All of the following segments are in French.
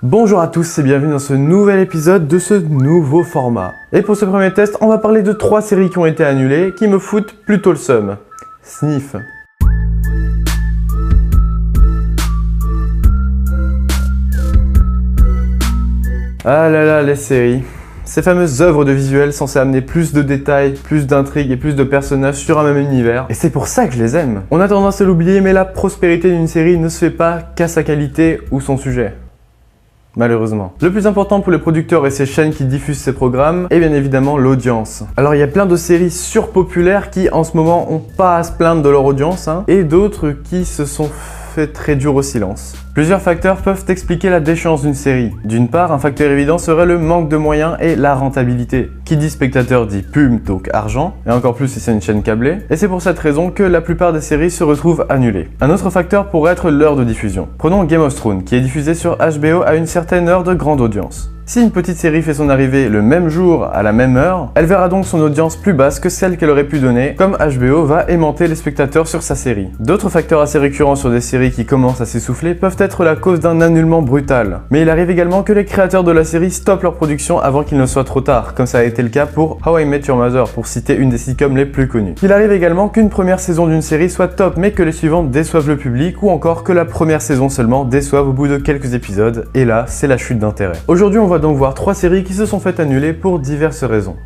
Bonjour à tous et bienvenue dans ce nouvel épisode de ce nouveau format. Et pour ce premier test, on va parler de 3 séries qui ont été annulées, qui me foutent plutôt le seum. Sniff. Ah là là, les séries. Ces fameuses œuvres de visuel censées amener plus de détails, plus d'intrigues et plus de personnages sur un même univers. Et c'est pour ça que je les aime. On a tendance à l'oublier, mais la prospérité d'une série ne se fait pas qu'à sa qualité ou son sujet. Malheureusement. Le plus important pour les producteurs et ces chaînes qui diffusent ces programmes est bien évidemment l'audience. Alors il y a plein de séries surpopulaires qui en ce moment ont pas à se plaindre de leur audience, et d'autres qui se sont fait très dur au silence. Plusieurs facteurs peuvent expliquer la déchéance d'une série. D'une part, un facteur évident serait le manque de moyens et la rentabilité. Qui dit spectateur dit pub, donc argent, et encore plus si c'est une chaîne câblée, et c'est pour cette raison que la plupart des séries se retrouvent annulées. Un autre facteur pourrait être l'heure de diffusion. Prenons Game of Thrones, qui est diffusé sur HBO à une certaine heure de grande audience. Si une petite série fait son arrivée le même jour, à la même heure, elle verra donc son audience plus basse que celle qu'elle aurait pu donner, comme HBO va aimanter les spectateurs sur sa série. D'autres facteurs assez récurrents sur des séries qui commencent à s'essouffler peuvent être la cause d'un annulement brutal. Mais il arrive également que les créateurs de la série stoppent leur production avant qu'il ne soit trop tard, comme ça a été le cas pour How I Met Your Mother, pour citer une des sitcoms les plus connues. Il arrive également qu'une première saison d'une série soit top, mais que les suivantes déçoivent le public, ou encore que la première saison seulement déçoive au bout de quelques épisodes, et là, c'est la chute d'intérêt. Aujourd'hui, on va donc voir 3 séries qui se sont faites annuler pour diverses raisons.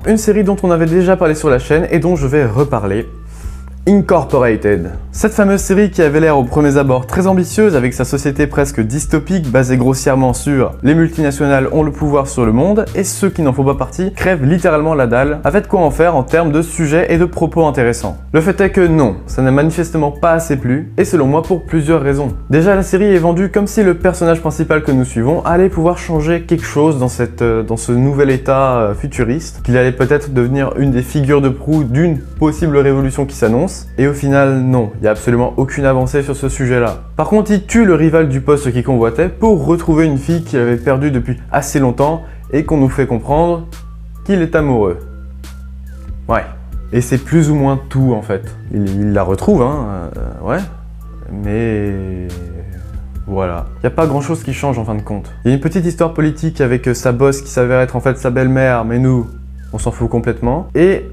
Une série dont on avait déjà parlé sur la chaîne et dont je vais reparler. Incorporated. Cette fameuse série qui avait l'air au premier abord très ambitieuse avec sa société presque dystopique basée grossièrement sur les multinationales ont le pouvoir sur le monde et ceux qui n'en font pas partie crèvent littéralement la dalle avec quoi en faire en termes de sujets et de propos intéressants. Le fait est que non, ça n'a manifestement pas assez plu et selon moi pour plusieurs raisons. Déjà la série est vendue comme si le personnage principal que nous suivons allait pouvoir changer quelque chose dans ce nouvel état futuriste, qu'il allait peut-être devenir une des figures de proue d'une possible révolution qui s'annonce. Et au final, non, il n'y a absolument aucune avancée sur ce sujet-là. Par contre, il tue le rival du poste qu'il convoitait pour retrouver une fille qu'il avait perdue depuis assez longtemps et qu'on nous fait comprendre qu'il est amoureux. Ouais. Et c'est plus ou moins tout en fait. Il la retrouve, ouais. Mais... voilà. Il n'y a pas grand chose qui change en fin de compte. Il y a une petite histoire politique avec sa boss qui s'avère être en fait sa belle-mère, mais nous, on s'en fout complètement. Et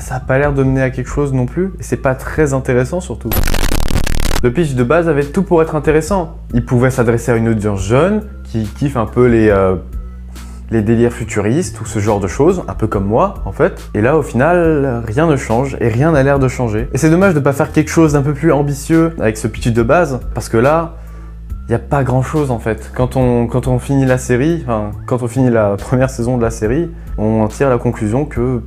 ça n'a pas l'air de mener à quelque chose non plus, et c'est pas très intéressant surtout. Le pitch de base avait tout pour être intéressant. Il pouvait s'adresser à une audience jeune, qui kiffe un peu les délires futuristes ou ce genre de choses, un peu comme moi en fait. Et là au final, rien ne change et rien n'a l'air de changer. Et c'est dommage de pas faire quelque chose d'un peu plus ambitieux avec ce pitch de base, parce que là, il n'y a pas grand chose en fait. Quand on finit la série, quand on finit la première saison de la série, on en tire la conclusion que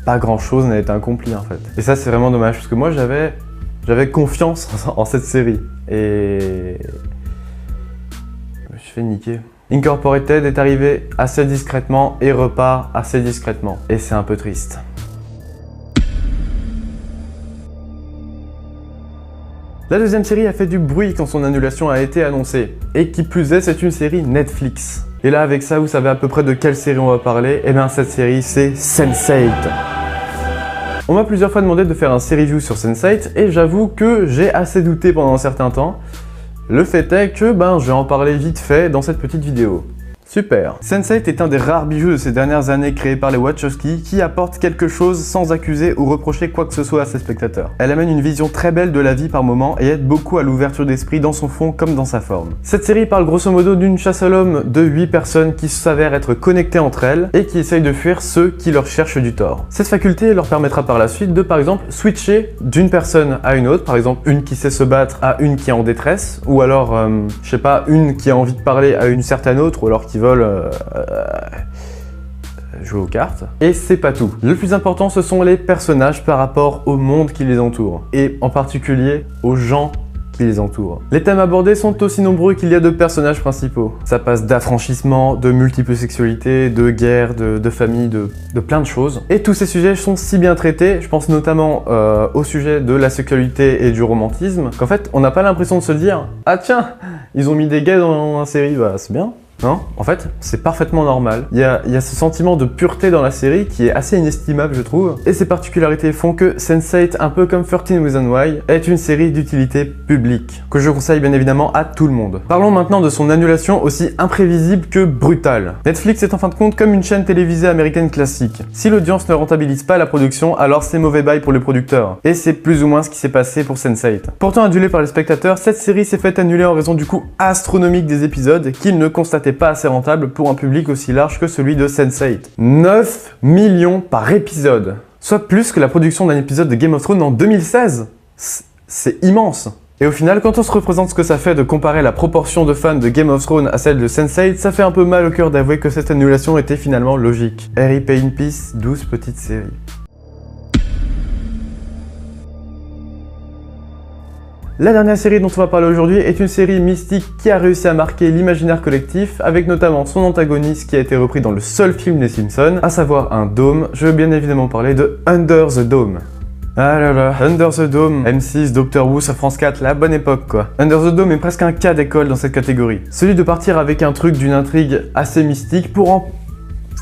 pas grand chose n'a été accompli en fait. Et ça c'est vraiment dommage parce que moi j'avais confiance en cette série et je me suis fait niquer. Incorporated est arrivé assez discrètement et repart assez discrètement et c'est un peu triste. La deuxième série a fait du bruit quand son annulation a été annoncée et qui plus est c'est une série Netflix. Et là avec ça vous savez à peu près de quelle série on va parler. Et bien cette série c'est Sense8. On m'a plusieurs fois demandé de faire un série review sur Sense8 et j'avoue que j'ai assez douté pendant un certain temps. Le fait est que je vais en parler vite fait dans cette petite vidéo. Super. Sense8 est un des rares bijoux de ces dernières années créés par les Wachowski qui apporte quelque chose sans accuser ou reprocher quoi que ce soit à ses spectateurs. Elle amène une vision très belle de la vie par moments et aide beaucoup à l'ouverture d'esprit dans son fond comme dans sa forme. Cette série parle grosso modo d'une chasse à l'homme de 8 personnes qui s'avèrent être connectées entre elles et qui essayent de fuir ceux qui leur cherchent du tort. Cette faculté leur permettra par la suite de par exemple switcher d'une personne à une autre, par exemple une qui sait se battre à une qui est en détresse, ou alors je sais pas, une qui a envie de parler à une certaine autre, ou alors qui veulent jouer aux cartes. Et c'est pas tout. Le plus important, ce sont les personnages par rapport au monde qui les entoure, et en particulier aux gens qui les entourent. Les thèmes abordés sont aussi nombreux qu'il y a de personnages principaux. Ça passe d'affranchissement, de multiples sexualités, de guerre, de famille, de plein de choses. Et tous ces sujets sont si bien traités, je pense notamment au sujet de la sexualité et du romantisme, qu'en fait, on n'a pas l'impression de se dire « Ah tiens, ils ont mis des gays dans la série, bah c'est bien ». Non, en fait, c'est parfaitement normal. Il y a ce sentiment de pureté dans la série qui est assez inestimable, je trouve. Et ces particularités font que Sense8, un peu comme 13 Reasons Why, est une série d'utilité publique, que je conseille bien évidemment à tout le monde. Parlons maintenant de son annulation aussi imprévisible que brutale. Netflix est en fin de compte comme une chaîne télévisée américaine classique. Si l'audience ne rentabilise pas la production, alors c'est mauvais bail pour le producteur. Et c'est plus ou moins ce qui s'est passé pour Sense8. Pourtant adulée par les spectateurs, cette série s'est faite annuler en raison du coût astronomique des épisodes qu'ils ne constataient pas assez rentable pour un public aussi large que celui de Sense8. 9 millions par épisode, soit plus que la production d'un épisode de Game of Thrones en 2016. C'est immense. Et au final, quand on se représente ce que ça fait de comparer la proportion de fans de Game of Thrones à celle de Sense8, ça fait un peu mal au cœur d'avouer que cette annulation était finalement logique. RIP in peace, douce petite série. La dernière série dont on va parler aujourd'hui est une série mystique qui a réussi à marquer l'imaginaire collectif, avec notamment son antagoniste qui a été repris dans le seul film des Simpsons, à savoir un dôme. Je veux bien évidemment parler de Under the Dome. Ah là là, Under the Dome, M6, Doctor Who sur France 4, la bonne époque quoi. Under the Dome est presque un cas d'école dans cette catégorie. Celui de partir avec un truc d'une intrigue assez mystique pour en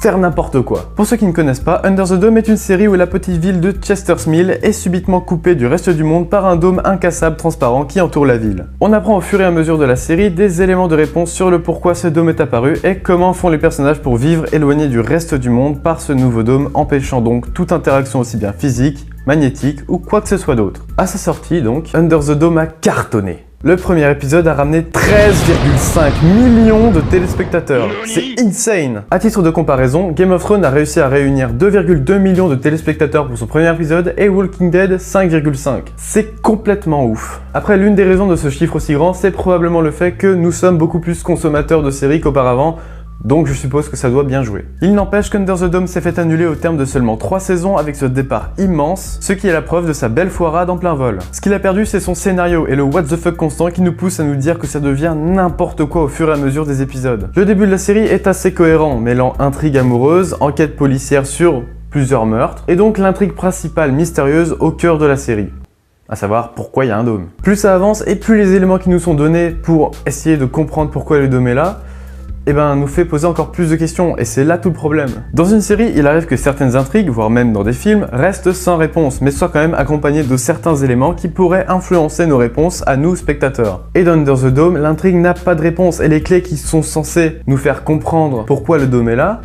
faire n'importe quoi. Pour ceux qui ne connaissent pas, Under the Dome est une série où la petite ville de Chester's Mill est subitement coupée du reste du monde par un dôme incassable transparent qui entoure la ville. On apprend au fur et à mesure de la série des éléments de réponse sur le pourquoi ce dôme est apparu et comment font les personnages pour vivre éloignés du reste du monde par ce nouveau dôme, empêchant donc toute interaction aussi bien physique, magnétique ou quoi que ce soit d'autre. À sa sortie donc, Under the Dome a cartonné. Le premier épisode a ramené 13,5 millions de téléspectateurs. C'est insane! À titre de comparaison, Game of Thrones a réussi à réunir 2,2 millions de téléspectateurs pour son premier épisode et Walking Dead 5,5. C'est complètement ouf. Après, l'une des raisons de ce chiffre aussi grand, c'est probablement le fait que nous sommes beaucoup plus consommateurs de séries qu'auparavant, donc je suppose que ça doit bien jouer. Il n'empêche qu'Under the Dome s'est fait annuler au terme de seulement 3 saisons avec ce départ immense, ce qui est la preuve de sa belle foirade en plein vol. Ce qu'il a perdu, c'est son scénario et le what the fuck constant qui nous pousse à nous dire que ça devient n'importe quoi au fur et à mesure des épisodes. Le début de la série est assez cohérent, mêlant intrigue amoureuse, enquête policière sur plusieurs meurtres, et donc l'intrigue principale mystérieuse au cœur de la série. À savoir pourquoi il y a un dôme. Plus ça avance et plus les éléments qui nous sont donnés pour essayer de comprendre pourquoi le dôme est là, nous fait poser encore plus de questions, et c'est là tout le problème. Dans une série, il arrive que certaines intrigues, voire même dans des films, restent sans réponse, mais soient quand même accompagnées de certains éléments qui pourraient influencer nos réponses à nous, spectateurs. Et dans Under the Dome, l'intrigue n'a pas de réponse, et les clés qui sont censées nous faire comprendre pourquoi le dôme est là,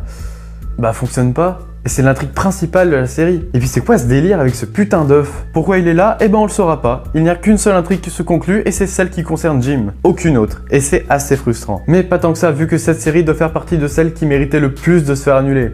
fonctionnent pas. Et c'est l'intrigue principale de la série. Et puis c'est quoi ce délire avec ce putain d'œuf? Pourquoi il est là? On le saura pas. Il n'y a qu'une seule intrigue qui se conclut et c'est celle qui concerne Jim. Aucune autre. Et c'est assez frustrant. Mais pas tant que ça vu que cette série doit faire partie de celles qui méritaient le plus de se faire annuler.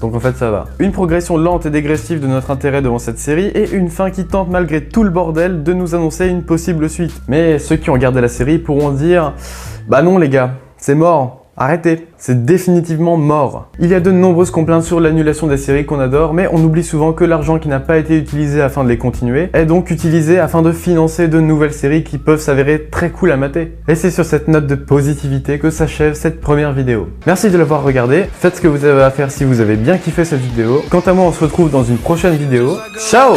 Donc en fait ça va. Une progression lente et dégressive de notre intérêt devant cette série et une fin qui tente malgré tout le bordel de nous annoncer une possible suite. Mais ceux qui ont regardé la série pourront dire « Bah non les gars, c'est mort ». Arrêtez, c'est définitivement mort. Il y a de nombreuses complaintes sur l'annulation des séries qu'on adore, mais on oublie souvent que l'argent qui n'a pas été utilisé afin de les continuer est donc utilisé afin de financer de nouvelles séries qui peuvent s'avérer très cool à mater. Et c'est sur cette note de positivité que s'achève cette première vidéo. Merci de l'avoir regardé, faites ce que vous avez à faire si vous avez bien kiffé cette vidéo. Quant à moi, on se retrouve dans une prochaine vidéo. Ciao!